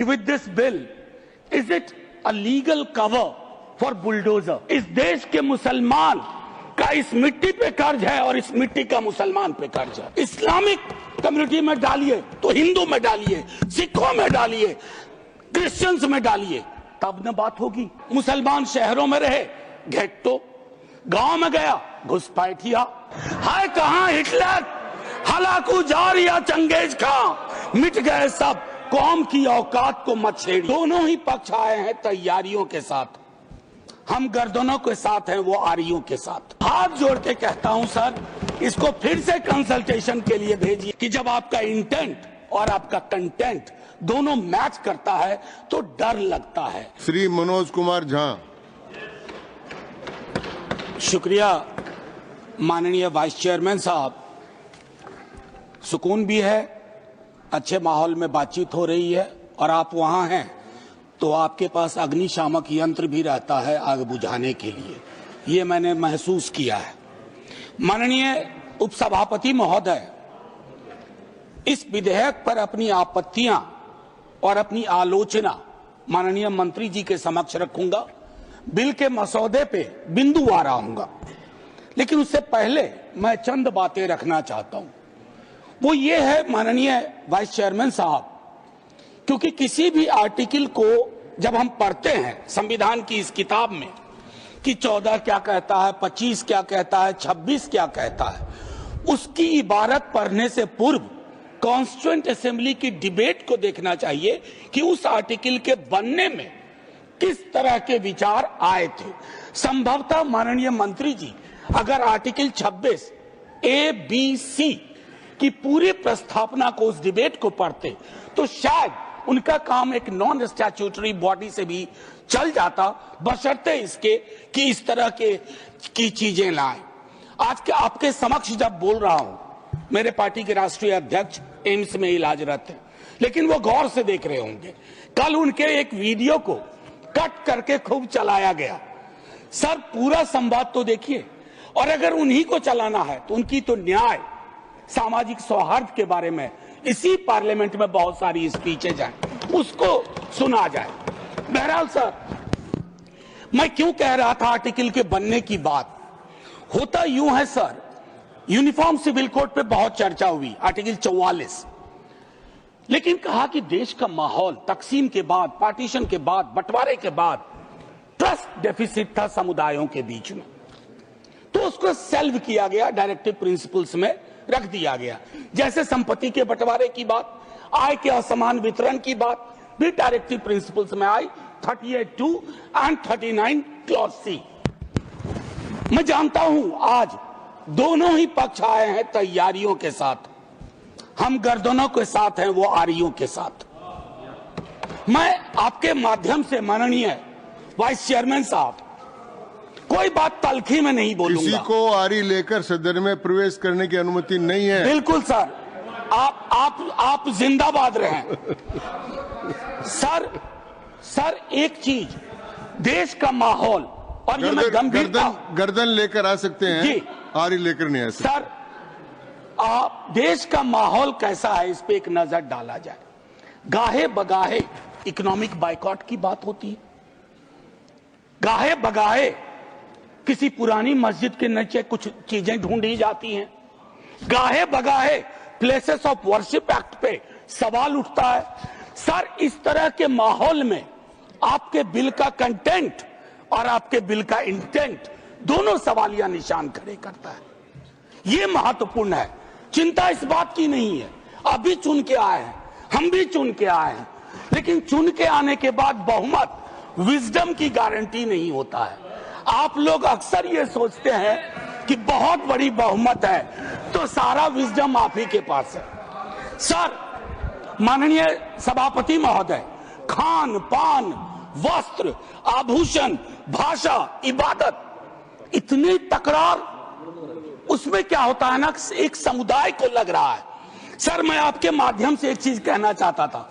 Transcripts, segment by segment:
With this bill, is it a legal cover for bulldozer? इस देश के मुसलमान का इस मिट्टी पे कर्ज है और इस मिट्टी का मुसलमान पे कर्ज है। इस्लामिक कम्युनिटी में डालिए तो हिंदू में डालिए, सिखों में डालिए, क्रिश्चियंस में डालिए, तब न बात होगी। मुसलमान शहरों में रहे, घेट्टो, गांव में गया घुसपैठिया। हाय कहां हिटलर, हलाकू जारिया, चंगेज खां, मिट गए सब, कौम की औकात को मत छेड़ी। दोनों ही पक्ष आए हैं तैयारियों के साथ, हम गर्दनों के साथ हैं, वो आरियों के साथ। हाथ जोड़ के कहता हूं सर, इसको फिर से कंसल्टेशन के लिए भेजिए कि जब आपका इंटेंट और आपका कंटेंट दोनों मैच करता है तो डर लगता है। श्री मनोज कुमार झा। शुक्रिया माननीय वाइस चेयरमैन साहब, सुकून भी है, अच्छे माहौल में बातचीत हो रही है और आप वहां हैं तो आपके पास अग्निशामक यंत्र भी रहता है आग बुझाने के लिए, ये मैंने महसूस किया है। माननीय उपसभापति महोदय, इस विधेयक पर अपनी आपत्तियां और अपनी आलोचना माननीय मंत्री जी के समक्ष रखूंगा। बिल के मसौदे पे बिंदुवार आऊंगा, लेकिन उससे पहले मैं चंद बातें रखना चाहता हूं। वो ये है माननीय वाइस चेयरमैन साहब, क्योंकि किसी भी आर्टिकल को जब हम पढ़ते हैं संविधान की इस किताब में कि 14 क्या कहता है, 25 क्या कहता है, 26 क्या कहता है, उसकी इबारत पढ़ने से पूर्व कॉन्स्टिट्यूएंट असेंबली की डिबेट को देखना चाहिए कि उस आर्टिकल के बनने में किस तरह के विचार आए थे। संभवतः माननीय मंत्री जी अगर आर्टिकल 26 ए बी सी की पूरी प्रस्तावना को, उस डिबेट को पढ़ते तो शायद उनका काम एक नॉन स्टैट्यूटरी बॉडी से भी चल जाता, बशर्ते इसके कि इस तरह की चीजें लाएं। आज के आपके समक्ष जब बोल रहा हूं, मेरे पार्टी के राष्ट्रीय अध्यक्ष एम्स में इलाजरत हैं, लेकिन वो गौर से देख रहे होंगे। कल उनके एक वीडियो को कट करके खूब चलाया गया। सर पूरा संवाद तो देखिए, और अगर उन्हीं को चलाना है तो उनकी तो न्याय, सामाजिक सौहार्द के बारे में इसी पार्लियामेंट में बहुत सारी स्पीचेज हैं, उसको सुना जाए। बहरहाल सर, मैं क्यों कह रहा था आर्टिकल के बनने की बात, होता यूं है सर, यूनिफॉर्म सिविल कोड पे बहुत चर्चा हुई, आर्टिकल 44, लेकिन कहा कि देश का माहौल तकसीम के बाद, पार्टीशन के बाद, बंटवारे के बाद ट्रस्ट डेफिसिट था समुदायों के बीच में, तो उसको सेल्व किया गया, डायरेक्टिव प्रिंसिपल्स में रख दिया गया। जैसे संपत्ति के बंटवारे की बात, आय के असमान वितरण की बात भी डायरेक्टिव प्रिंसिपल्स में आई, 38(2) एंड 39 क्लॉज सी। मैं जानता हूं आज दोनों ही पक्ष आए हैं तैयारियों के साथ, हम गर्दनों के साथ हैं, वो आरियों के साथ। मैं आपके माध्यम से माननीय वाइस चेयरमैन साहब, कोई बात तलखी में नहीं बोलूंगा। किसी को आरी लेकर सदन में प्रवेश करने की अनुमति नहीं है। बिल्कुल सर, आप जिंदाबाद रहें। सर एक चीज, देश का माहौल, और ये मैं गंभीरता, गर्दन लेकर आ सकते हैं जी, आरी लेकर नहीं आ सकते। सर देश का माहौल कैसा है इस पे एक नजर डाला जाए। गाहे बगाहे इकोनॉमिक बाइकॉट की बात होती है, गाहे बगाहे किसी पुरानी मस्जिद के नीचे कुछ चीजें ढूंढी जाती हैं, गाहे बगाहे प्लेसेस ऑफ वर्शिप एक्ट पे सवाल उठता है। सर इस तरह के माहौल में आपके बिल का कंटेंट और आपके बिल का इंटेंट दोनों सवालिया निशान खड़े करता है। ये महत्वपूर्ण है, चिंता इस बात की नहीं है, अभी चुन के आए हैं, हम भी चुन के आए हैं, लेकिन चुन के आने के बाद बहुमत विजडम की गारंटी नहीं होता है। आप लोग अक्सर ये सोचते हैं कि बहुत बड़ी बहुमत है तो सारा विजडम आप ही के पास है। सर माननीय सभापति महोदय, खान पान, वस्त्र, आभूषण, भाषा, इबादत, इतनी तकरार, उसमें क्या होता है ना, एक समुदाय को लग रहा है। सर मैं आपके माध्यम से एक चीज कहना चाहता था,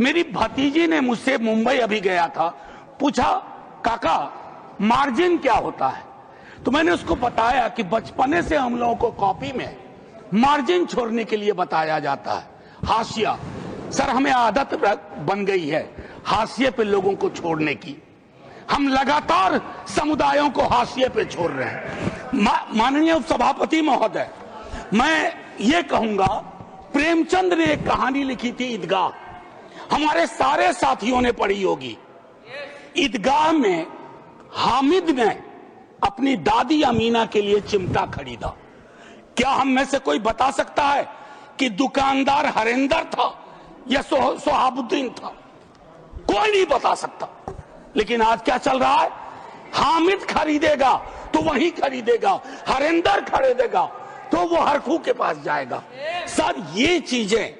मेरी भतीजी ने मुझसे, मुंबई अभी गया था, पूछा काका मार्जिन क्या होता है, तो मैंने उसको बताया कि बचपने से हम लोगों को कॉपी में मार्जिन छोड़ने के लिए बताया जाता है, हाशिया। सर हमें आदत बन गई है हाशिए पे लोगों को छोड़ने की। हम लगातार समुदायों को हाशिए पे छोड़ रहे हैं। माननीय उपसभापति महोदय, मैं ये कहूंगा, प्रेमचंद ने एक कहानी लिखी थी ईदगाह, हमारे सारे साथियों ने पढ़ी होगी। ईदगाह में हामिद ने अपनी दादी अमीना के लिए चिमटा खरीदा। क्या हम में से कोई बता सकता है कि दुकानदार हरिंदर था या सोहाबुद्दीन था? कोई नहीं बता सकता। लेकिन आज क्या चल रहा है? हामिद खरीदेगा तो वही खरीदेगा, हरिंदर खरीदेगा तो वो हरखू के पास जाएगा। सर ये चीजें,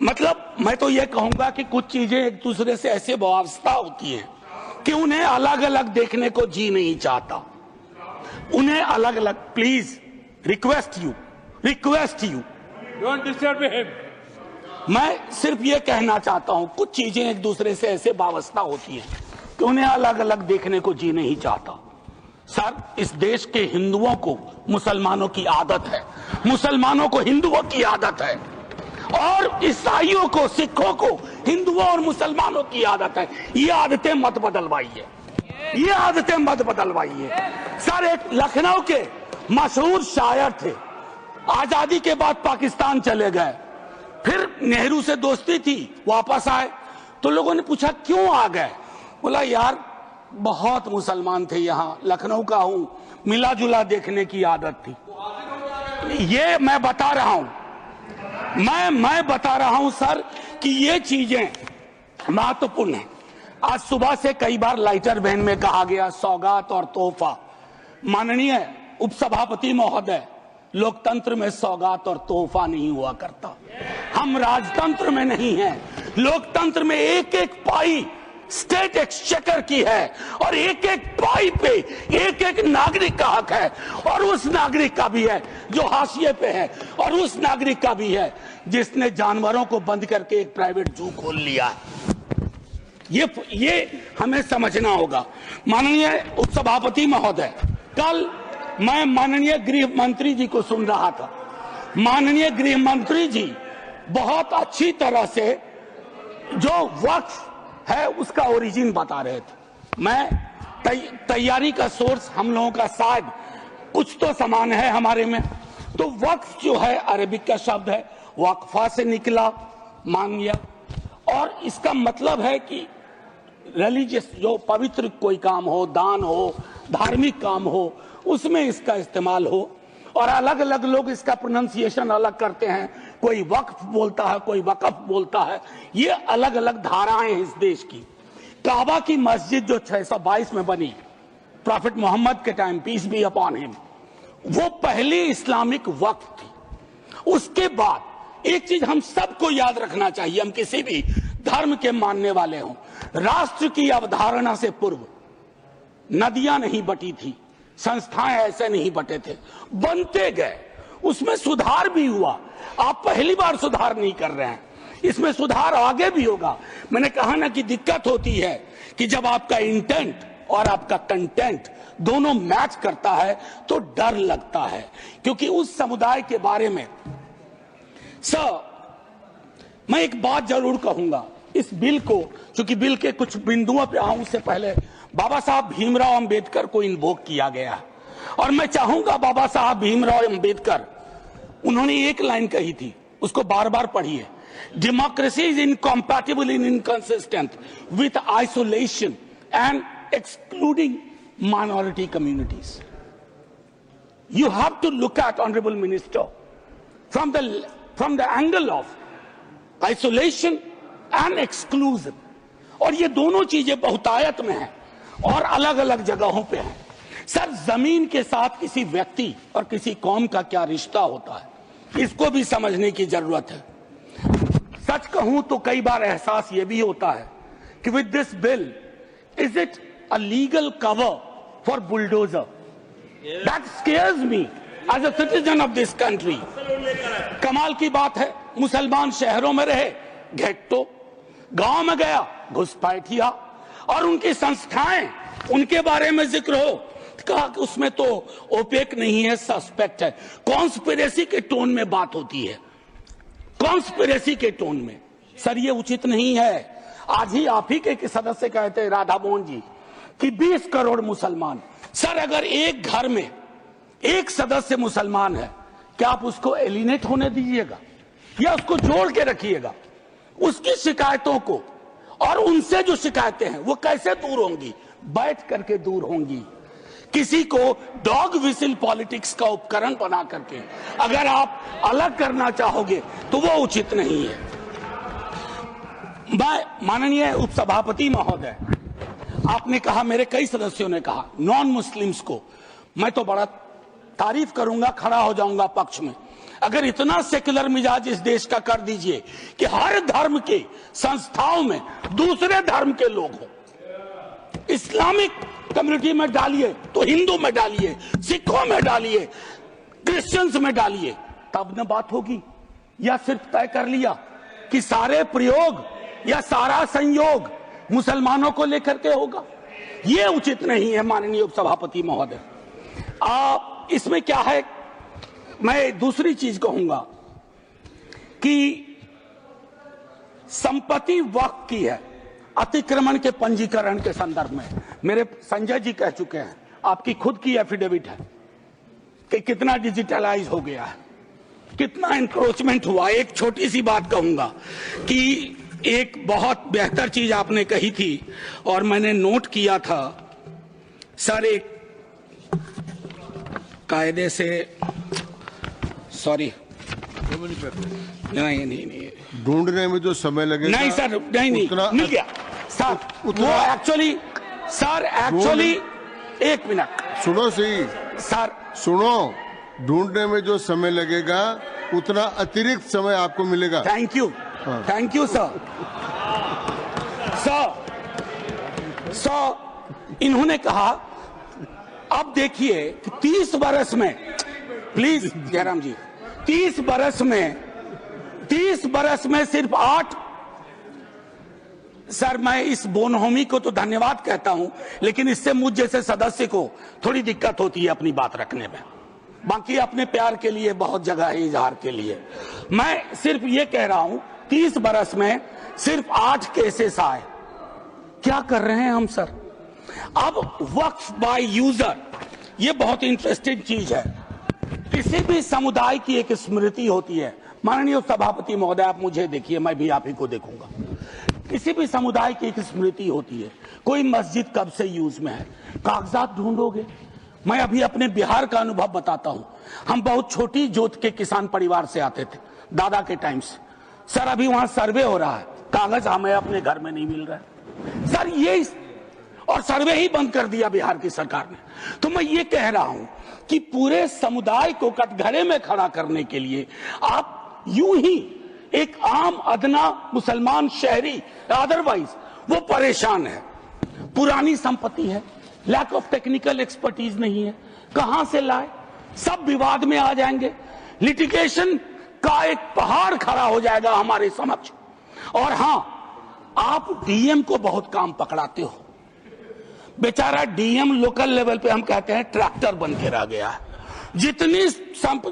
मतलब मैं तो ये कहूंगा कि कुछ चीजें एक दूसरे से ऐसे वाबस्ता होती हैं कि उन्हें अलग अलग देखने को जी नहीं चाहता। उन्हें अलग अलग, please request you don't disturb him. मैं सिर्फ ये कहना चाहता हूं, कुछ चीजें एक दूसरे से ऐसे वाबस्ता होती हैं कि उन्हें अलग अलग देखने को जी नहीं चाहता। सर इस देश के हिंदुओं को मुसलमानों की आदत है, मुसलमानों को हिंदुओं की आदत है, और ईसाइयों को, सिखों को हिंदुओं और मुसलमानों की आदत है। ये आदतें मत बदलवाइए, ये आदतें मत बदलवाइए। सर एक लखनऊ के मशहूर शायर थे, आजादी के बाद पाकिस्तान चले गए, फिर नेहरू से दोस्ती थी, वापस आए तो लोगों ने पूछा क्यों आ गए? बोला यार बहुत मुसलमान थे यहाँ, लखनऊ का हूं, मिला जुला देखने की आदत थी। ये मैं बता रहा हूं, मैं बता रहा हूं सर कि ये चीजें महत्वपूर्ण है। आज सुबह से कई बार लाइटर वैन में कहा गया सौगात और तोहफा। माननीय उपसभापति महोदय, लोकतंत्र में सौगात और तोहफा नहीं हुआ करता। हम राजतंत्र में नहीं हैं। लोकतंत्र में एक एक पाई स्टेट एक्सचेकर की है और एक एक पाई पे एक एक नागरिक का हक है, और उस नागरिक का भी है जो हाशिए पे है, और उस नागरिक का भी है जिसने जानवरों को बंद करके एक प्राइवेट जू खोल लिया है। ये हमें समझना होगा। माननीय उपसभापति महोदय, कल मैं माननीय गृह मंत्री जी को सुन रहा था। माननीय गृह मंत्री जी बहुत अच्छी तरह से जो वक्फ है उसका ओरिजिन बता रहे थे। मैं तैयारी का सोर्स हम लोगों का शायद कुछ तो समान है हमारे में। तो वक्फ जो है अरबिक का शब्द है, वक्फा से निकला, मान लिया, और इसका मतलब है कि रिलीजियस, जो पवित्र कोई काम हो, दान हो, धार्मिक काम हो, उसमें इसका इस्तेमाल हो। और अलग अलग लोग इसका प्रोनाउंसिएशन अलग करते हैं, कोई वक्फ बोलता है, कोई वकफ बोलता है। ये अलग अलग धाराएं हैं इस देश की। काबा की मस्जिद जो 622 में बनी प्रॉफिट मोहम्मद के time, peace be upon him, वो पहली इस्लामिक वक्फ थी। उसके बाद एक चीज हम सबको याद रखना चाहिए, हम किसी भी धर्म के मानने वाले हों, राष्ट्र की अवधारणा से पूर्व नदियां नहीं बटी थी, संस्थाएं ऐसे नहीं बटे थे, बनते गए, उसमें सुधार भी हुआ। आप पहली बार सुधार नहीं कर रहे हैं, इसमें सुधार आगे भी होगा। मैंने कहा ना कि दिक्कत होती है कि जब आपका इंटेंट और आपका कंटेंट दोनों मैच करता है तो डर लगता है, क्योंकि उस समुदाय के बारे में मैं एक बात जरूर कहूंगा। इस बिल को, चूंकि बिल के कुछ बिंदुओं पे आऊं उससे पहले, बाबा साहब भीमराव अंबेडकर को इन्वोक किया गया, और मैं चाहूंगा बाबा साहब भीमराव अंबेडकर, उन्होंने एक लाइन कही थी, उसको बार बार पढ़िए, democracy is incompatible in inconsistent with isolation and excluding minority communities. You have to look at, Honorable Minister, from the angle of isolation and exclusion. और ये दोनों चीजें बहुतायत में हैं और अलग अलग जगहों पे हैं। सर, जमीन के साथ किसी व्यक्ति और किसी कौम का क्या रिश्ता होता है, इसको भी समझने की जरूरत है। सच कहूं तो कई बार एहसास ये भी होता है कि with this bill, is it a legal cover for bulldozer? That scares me as a citizen of this country. कमाल की बात है, मुसलमान शहरों में रहे घेट्टो, गांव में गया घुसपैठिया, और उनकी संस्थाएं, उनके बारे में जिक्र हो, कहा कि उसमें तो ओपेक नहीं है, सस्पेक्ट है। कॉन्स्पिरेसी के टोन में बात होती है, कॉन्स्पिरेसी के टोन में। सर ये उचित नहीं है। आज ही आप ही के सदस्य कहते हैं राधा मोहन जी कि 20 करोड़ मुसलमान। सर अगर एक घर में एक सदस्य मुसलमान है, क्या आप उसको एलिनेट होने दीजिएगा या उसको जोड़ के रखिएगा? उसकी शिकायतों को और उनसे जो शिकायतें हैं वो कैसे दूर होंगी? बैठ करके दूर होंगी। किसी को डॉग विसिल पॉलिटिक्स का उपकरण बना करके अगर आप अलग करना चाहोगे तो वो उचित नहीं है। मैं माननीय उपसभापति महोदय, आपने कहा, मेरे कई सदस्यों ने कहा नॉन मुस्लिम्स को, मैं तो बड़ा तारीफ करूंगा, खड़ा हो जाऊंगा पक्ष में। अगर इतना सेक्युलर मिजाज इस देश का कर दीजिए कि हर धर्म के संस्थाओं में दूसरे धर्म के लोग हो, इस्लामिक कम्युनिटी में डालिए तो हिंदू में डालिए, सिखों में डालिए, क्रिश्चियंस में डालिए, तब न बात होगी। या सिर्फ तय कर लिया कि सारे प्रयोग या सारा संयोग मुसलमानों को लेकर के होगा? ये उचित नहीं है माननीय उपसभापति महोदय। इसमें क्या है, मैं दूसरी चीज कहूंगा कि संपत्ति वक्फ की है अतिक्रमण के पंजीकरण के संदर्भ में। मेरे संजय जी कह चुके हैं, आपकी खुद की एफिडेविट है कि कितना डिजिटलाइज हो गया है, कितना इंक्रोचमेंट हुआ। एक छोटी सी बात कहूंगा कि एक बहुत बेहतर चीज आपने कही थी और मैंने नोट किया था सर, एक कायदे से, सॉरी, नहीं ढूंढने में जो समय लगेगा, नहीं सर, नहीं मिल गया सर। वो एक्चुअली एक मिनट सुनो सही सर, सुनो, ढूंढने में जो समय लगेगा उतना अतिरिक्त समय आपको मिलेगा। Thank you, thank you sir. इन्होंने कहा, अब देखिए कि 30 बरस में, प्लीज जयराम जी, 30 बरस में सिर्फ 8, सर मैं इस बोनहोमी को तो धन्यवाद कहता हूं, लेकिन इससे मुझ जैसे सदस्य को थोड़ी दिक्कत होती है अपनी बात रखने में। बाकी अपने प्यार के लिए बहुत जगह है इजहार के लिए। मैं सिर्फ ये कह रहा हूं 30 बरस में सिर्फ 8 केसेस आए। क्या कर रहे हैं हम सर? अब वक्फ बाय यूजर, ये बहुत इंटरेस्टिंग चीज है। किसी भी समुदाय की एक स्मृति होती है। माननीय सभापति महोदय, आप मुझे देखिए, मैं भी आप ही को देखूंगा। किसी भी समुदाय की एक स्मृति होती है। कोई मस्जिद कब से यूज में है, कागजात ढूंढोगे। मैं अभी अपने बिहार का अनुभव बताता हूं। हम बहुत छोटी जोत के किसान परिवार से आते थे दादा के टाइम से। सर अभी वहां सर्वे हो रहा है, कागज हमें अपने घर में नहीं मिल रहा है सर, ये और सर्वे ही बंद कर दिया बिहार की सरकार ने। तो मैं ये कह रहा हूं कि पूरे समुदाय को कटघरे में खड़ा करने के लिए आप यूं ही एक आम अदना मुसलमान शहरी अदरवाइज वो परेशान है। पुरानी संपत्ति है, लैक ऑफ टेक्निकल एक्सपर्टीज नहीं है, कहां से लाए, सब विवाद में आ जाएंगे। लिटिगेशन का एक पहाड़ खड़ा हो जाएगा हमारे समक्ष। और हां, आप डीएम को बहुत काम पकड़ाते हो। बेचारा डीएम लोकल लेवल पे हम कहते हैं ट्रैक्टर बन के रह गया है। जितनी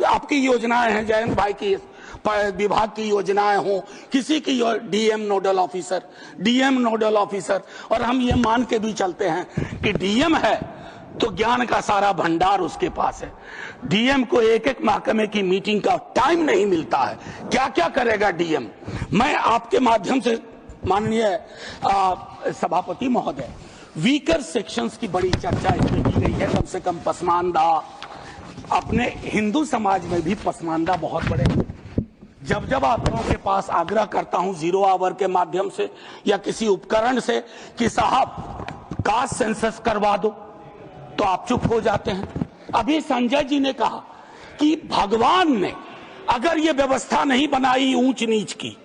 आपकी योजनाएं हैं, जयंत भाई की विभाग की योजनाएं हो, किसी की डीएम नोडल ऑफिसर, और हम ये मान के भी चलते हैं कि डीएम है तो ज्ञान का सारा भंडार उसके पास है। डीएम को एक एक महकमे की मीटिंग का टाइम नहीं मिलता है, क्या क्या करेगा डीएम। मैं आपके माध्यम से माननीय सभापति महोदय, वीकर सेक्शंस की बड़ी चर्चा इसमें की गई है। कम से कम पसमानदा, अपने हिंदू समाज में भी पसमानदा बहुत बड़े। जब आप लोगों के पास आग्रह करता हूं 0 आवर के माध्यम से या किसी उपकरण से कि साहब कास्ट सेंसस करवा दो, तो आप चुप हो जाते हैं। अभी संजय जी ने कहा कि भगवान ने अगर ये व्यवस्था नहीं बनाई ऊंच नीच की,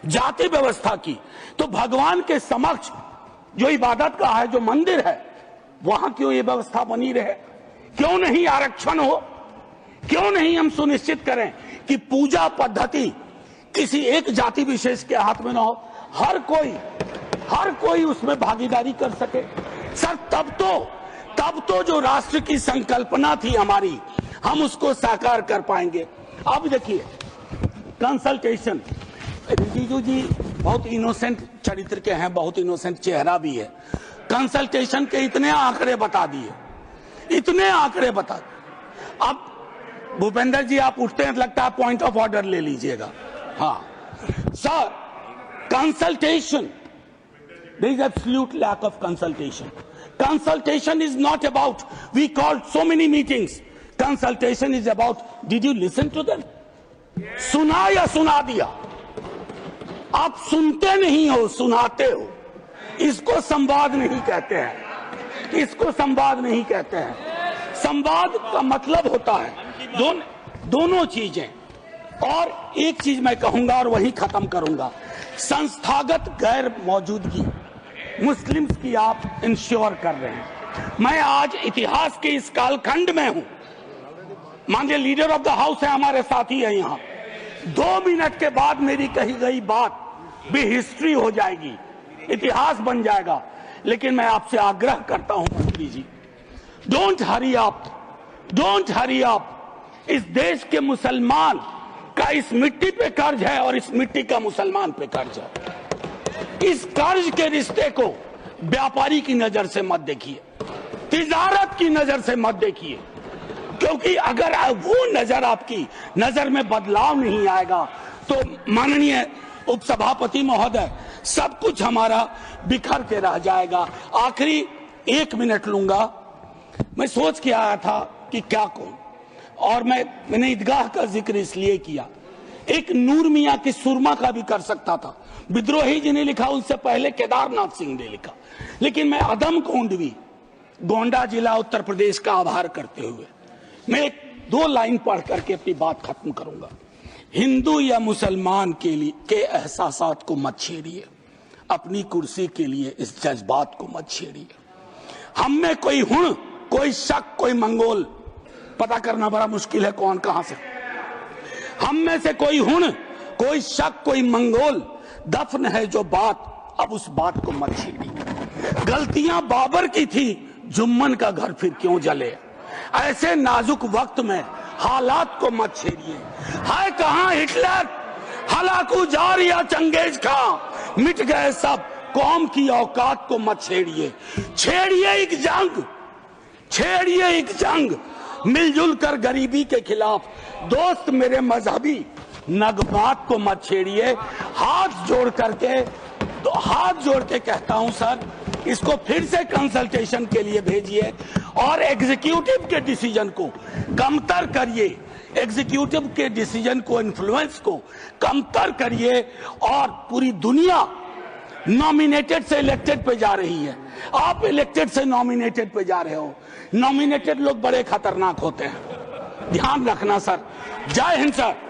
जाति व्यवस्था की, तो भगवान के समक्ष जो इबादत का है, जो मंदिर है, वहां क्यों ये व्यवस्था बनी रहे? क्यों नहीं आरक्षण हो? क्यों नहीं हम सुनिश्चित करें कि पूजा पद्धति किसी एक जाति विशेष के हाथ में ना हो, हर कोई उसमें भागीदारी कर सके। सर तब तो जो राष्ट्र की संकल्पना थी हमारी, हम उसको साकार कर पाएंगे। अब देखिए कंसल्टेशन, रिजिजू जी बहुत इनोसेंट चरित्र के हैं, बहुत इनोसेंट चेहरा भी है। कंसल्टेशन के इतने आंकड़े बता दिए, इतने आंकड़े बता दिए। अब भूपेंद्र जी आप उठते हैं, लगता है पॉइंट ऑफ ऑर्डर ले लीजिएगा। हाँ sir, consultation, there is absolute lack of consultation. Consultation is not about, we called so many meetings. Consultation is about, did you listen to them? सुना या सुना दिया? आप सुनते नहीं हो, सुनाते हो। इसको संवाद नहीं कहते हैं, इसको संवाद नहीं कहते हैं। संवाद का मतलब होता है दोनों चीजें। और एक चीज मैं कहूंगा और वही खत्म करूंगा, संस्थागत गैर मौजूदगी मुस्लिम्स की आप इंश्योर कर रहे हैं। मैं आज इतिहास के इस कालखंड में हूं, माननीय लीडर ऑफ द हाउस है, हमारे साथी है यहाँ। 2 मिनट के बाद मेरी कही गई बात भी हिस्ट्री हो जाएगी, इतिहास बन जाएगा। लेकिन मैं आपसे आग्रह करता हूं मंत्री जी, don't hurry up, don't hurry up. इस देश के मुसलमान का इस मिट्टी पे कर्ज है और इस मिट्टी का मुसलमान पे कर्ज है। इस कर्ज के रिश्ते को व्यापारी की नजर से मत देखिए, तिजारत की नजर से मत देखिए, क्योंकि अगर वो नजर आपकी नजर में बदलाव नहीं आएगा तो माननीय उपसभापति महोदय, सब कुछ हमारा बिखर के रह जाएगा। आखिरी 1 मिनट लूंगा। मैं सोच के आया था कि क्या कहूं, और मैंने ईदगाह का जिक्र इसलिए किया। एक नूर मियां की सुरमा का भी कर सकता था, विद्रोही जी ने लिखा, उससे पहले केदारनाथ सिंह ने लिखा। लेकिन मैं अदम कोंडवी, गोंडा जिला उत्तर प्रदेश का आभार करते हुए मैं 2 लाइन पढ़ करके अपनी बात खत्म करूंगा। हिंदू या मुसलमान के लिए के एहसासात को मत छेड़िए, अपनी कुर्सी के लिए इस जज्बात को मत छेड़िए। हम में कोई हुण, कोई शक, कोई मंगोल, पता करना बड़ा मुश्किल है कौन कहां से। हम में से कोई हुण, कोई शक, कोई मंगोल दफन है जो बात, अब उस बात को मत छेड़िए। गलतियां बाबर की थी, जुम्मन का घर फिर क्यों जले। ऐसे नाजुक वक्त में हालात को मत छेड़िए। है कहां हिटलर, हलाकू जार या चंगेज खां, मिट गए सब, कौम की औकात को मत छेड़िए। छेड़िए एक जंग, छेड़िए एक जंग, मिलजुल कर गरीबी के खिलाफ। दोस्त मेरे मजहबी नगमात को मत छेड़िए। हाथ जोड़ के कहता हूं सर, इसको फिर से कंसल्टेशन के लिए भेजिए और एग्जीक्यूटिव के डिसीजन को कमतर करिए, एग्जीक्यूटिव के डिसीजन को, इन्फ्लुएंस को कमतर करिए। और पूरी दुनिया नॉमिनेटेड से इलेक्टेड पे जा रही है, आप इलेक्टेड से नॉमिनेटेड पे जा रहे हो। नॉमिनेटेड लोग बड़े खतरनाक होते हैं, ध्यान रखना सर। जय हिंद सर।